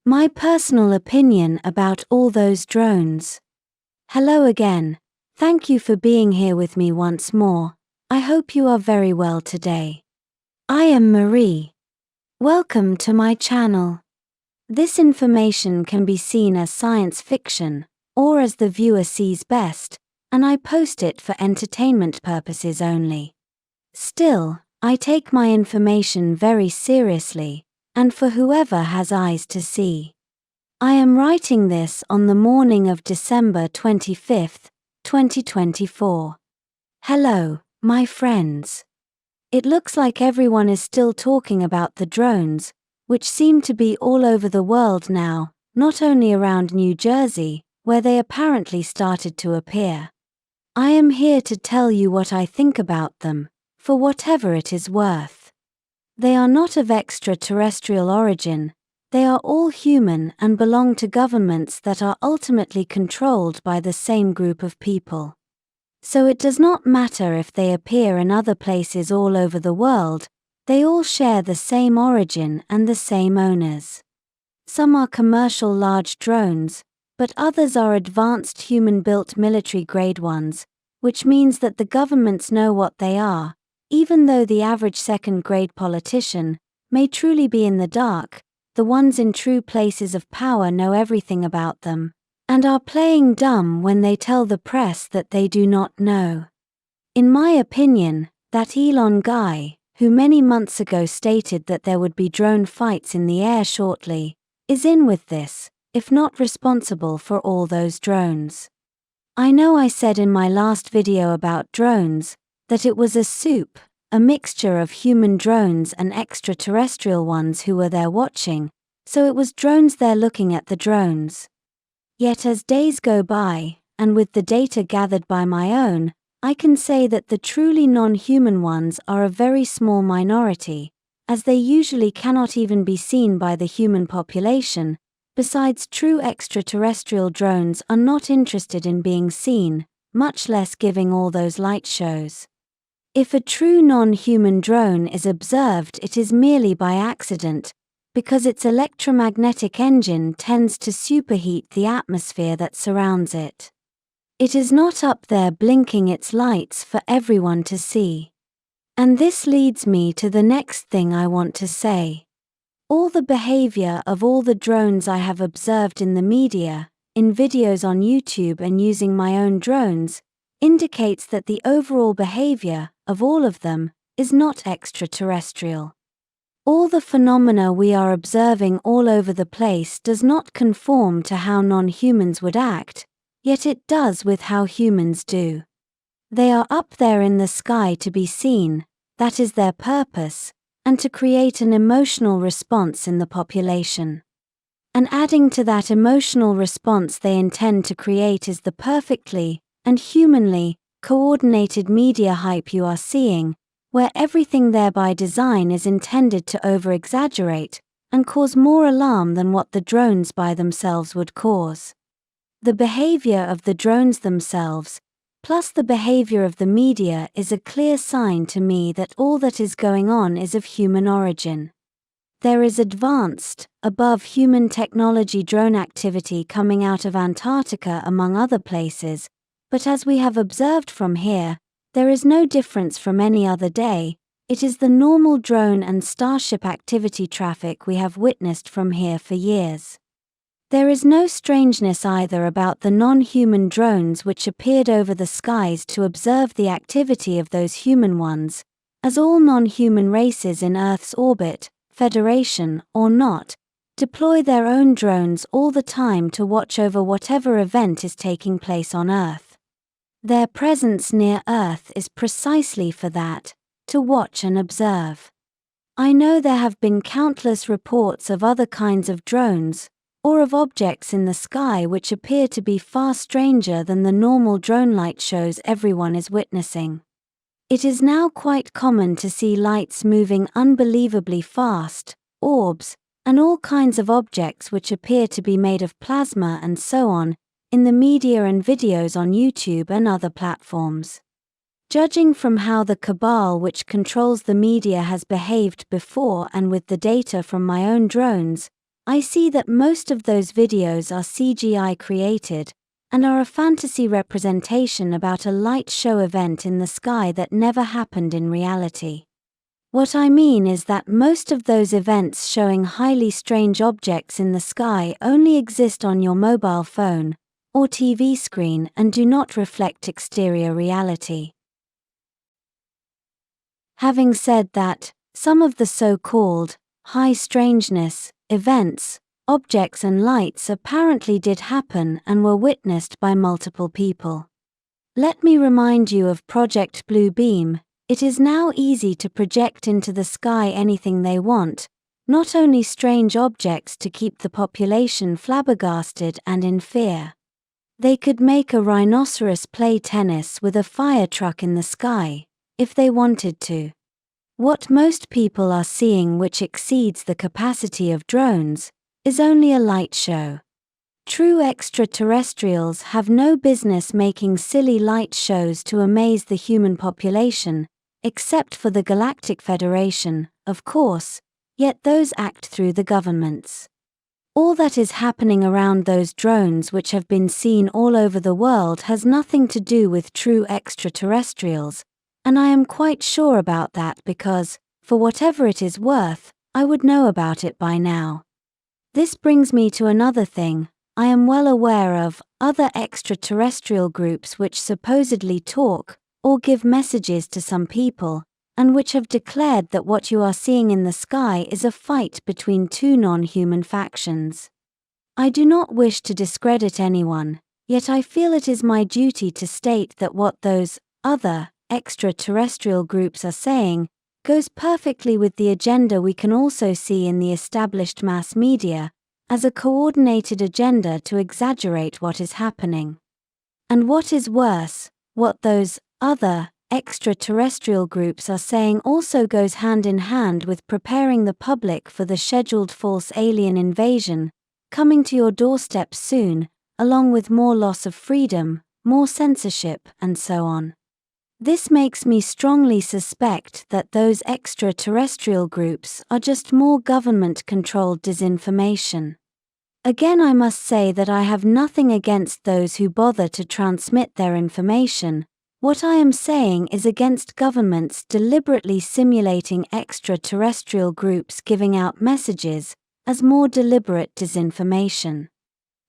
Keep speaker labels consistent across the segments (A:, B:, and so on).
A: My personal opinion about all those drones. Hello again. Thank you for being here with me once more. I hope you are very well today. I am Marie. Welcome to my channel. This information can be seen as science fiction, or as the viewer sees best, and I post it for entertainment purposes only. Still, I take my information very seriously, and for whoever has eyes to see. I am writing this on the morning of December 25th, 2024. Hello, my friends. It looks like everyone is still talking about the drones, which seem to be all over the world now, not only around New Jersey, where they apparently started to appear. I am here to tell you what I think about them, for whatever it is worth. They are not of extraterrestrial origin, they are all human and belong to governments that are ultimately controlled by the same group of people. So it does not matter if they appear in other places all over the world, they all share the same origin and the same owners. Some are commercial large drones, but others are advanced human-built military-grade ones, which means that the governments know what they are, even though the average second-grade politician may truly be in the dark. The ones in true places of power know everything about them, and are playing dumb when they tell the press that they do not know. In my opinion, that Elon guy, who many months ago stated that there would be drone fights in the air shortly, is in with this, if not responsible for all those drones. I know I said in my last video about drones, that it was a soup, a mixture of human drones and extraterrestrial ones who were there watching, so it was drones there looking at the drones. Yet as days go by, and with the data gathered by my own, I can say that the truly non-human ones are a very small minority, as they usually cannot even be seen by the human population. Besides, true extraterrestrial drones are not interested in being seen, much less giving all those light shows. If a true non-human drone is observed, it is merely by accident, because its electromagnetic engine tends to superheat the atmosphere that surrounds it. It is not up there blinking its lights for everyone to see. And this leads me to the next thing I want to say. All the behavior of all the drones I have observed in the media, in videos on YouTube and using my own drones, indicates that the overall behavior of all of them is not extraterrestrial. All the phenomena we are observing all over the place does not conform to how non-humans would act, yet it does with how humans do. They are up there in the sky to be seen, that is their purpose, and to create an emotional response in the population. And adding to that emotional response they intend to create is the perfectly and humanly coordinated media hype you are seeing, where everything there by design is intended to over-exaggerate and cause more alarm than what the drones by themselves would cause. The behavior of the drones themselves, plus the behavior of the media, is a clear sign to me that all that is going on is of human origin. There is advanced, above human technology drone activity coming out of Antarctica among other places, but as we have observed from here, there is no difference from any other day. It is the normal drone and starship activity traffic we have witnessed from here for years. There is no strangeness either about the non-human drones which appeared over the skies to observe the activity of those human ones, as all non-human races in Earth's orbit, Federation or not, deploy their own drones all the time to watch over whatever event is taking place on Earth. Their presence near Earth is precisely for that, to watch and observe. I know there have been countless reports of other kinds of drones, or of objects in the sky which appear to be far stranger than the normal drone light shows everyone is witnessing. It is now quite common to see lights moving unbelievably fast, orbs, and all kinds of objects which appear to be made of plasma and so on, in the media and videos on YouTube and other platforms. Judging from how the cabal which controls the media has behaved before and with the data from my own drones, I see that most of those videos are CGI created and are a fantasy representation about a light show event in the sky that never happened in reality. What I mean is that most of those events showing highly strange objects in the sky only exist on your mobile phone or TV screen and do not reflect exterior reality. Having said that, some of the so-called high strangeness events, objects and lights apparently did happen and were witnessed by multiple people. Let me remind you of Project Blue Beam. It is now easy to project into the sky anything they want, not only strange objects to keep the population flabbergasted and in fear. They could make a rhinoceros play tennis with a fire truck in the sky, if they wanted to. What most people are seeing, which exceeds the capacity of drones, is only a light show. True extraterrestrials have no business making silly light shows to amaze the human population, except for the Galactic Federation, of course, yet those act through the governments. All that is happening around those drones, which have been seen all over the world, has nothing to do with true extraterrestrials, and I am quite sure about that because, for whatever it is worth, I would know about it by now. This brings me to another thing. I am well aware of other extraterrestrial groups which supposedly talk or give messages to some people, and which have declared that what you are seeing in the sky is a fight between two non-human factions. I do not wish to discredit anyone, yet I feel it is my duty to state that what those other extraterrestrial groups are saying goes perfectly with the agenda we can also see in the established mass media, as a coordinated agenda to exaggerate what is happening. And what is worse, what those other extraterrestrial groups are saying also goes hand in hand with preparing the public for the scheduled false alien invasion, coming to your doorstep soon, along with more loss of freedom, more censorship, and so on. This makes me strongly suspect that those extraterrestrial groups are just more government-controlled disinformation. Again, I must say that I have nothing against those who bother to transmit their information. What I am saying is against governments deliberately simulating extraterrestrial groups giving out messages as more deliberate disinformation.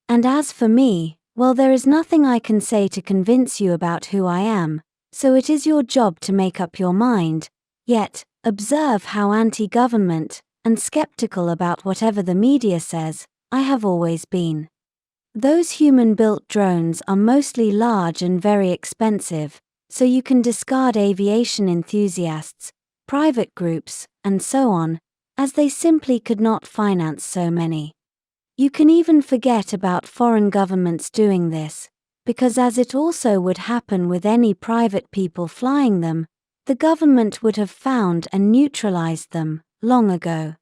A: And as for me, well, there is nothing I can say to convince you about who I am, so it is your job to make up your mind. Yet, observe how anti-government and skeptical about whatever the media says I have always been. Those human-built drones are mostly large and very expensive, so you can discard aviation enthusiasts, private groups, and so on, as they simply could not finance so many. You can even forget about foreign governments doing this, because as it also would happen with any private people flying them, the government would have found and neutralized them long ago.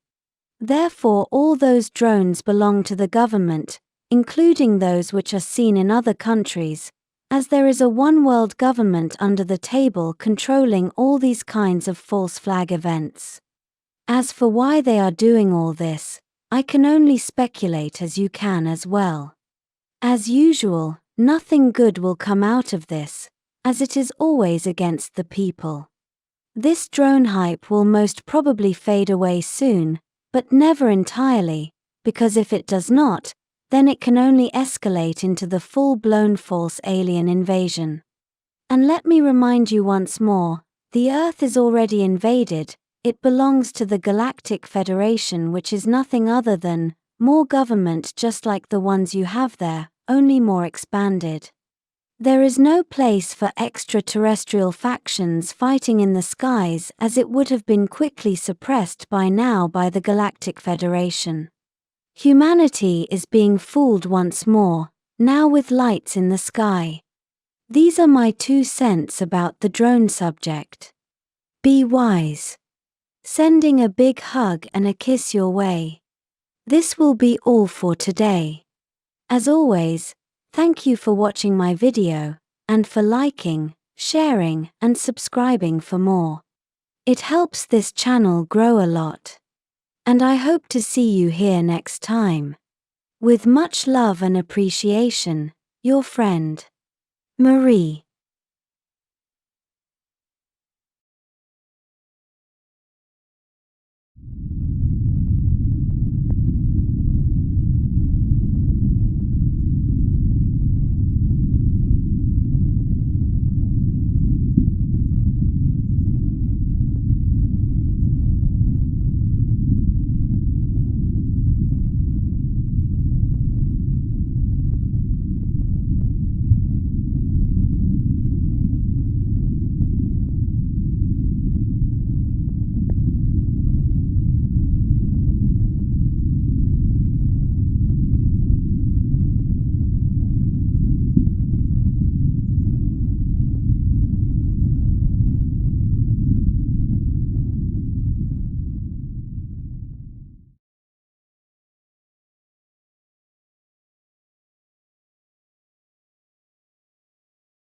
A: Therefore, all those drones belong to the government, including those which are seen in other countries, as there is a one-world government under the table controlling all these kinds of false flag events. As for why they are doing all this, I can only speculate, as you can as well. As usual, nothing good will come out of this, as it is always against the people. This drone hype will most probably fade away soon, but never entirely, because if it does not, then it can only escalate into the full-blown false alien invasion. And let me remind you once more, the Earth is already invaded. It belongs to the Galactic Federation, which is nothing other than more government just like the ones you have there, only more expanded. There is no place for extraterrestrial factions fighting in the skies, as it would have been quickly suppressed by now by the Galactic Federation. Humanity is being fooled once more, now with lights in the sky. These are my 2 cents about the drone subject. Be wise. Sending a big hug and a kiss your way. This will be all for today. As always, thank you for watching my video, and for liking, sharing, and subscribing for more. It helps this channel grow a lot. and I hope to see you here next time. With much love and appreciation, your friend, Marie.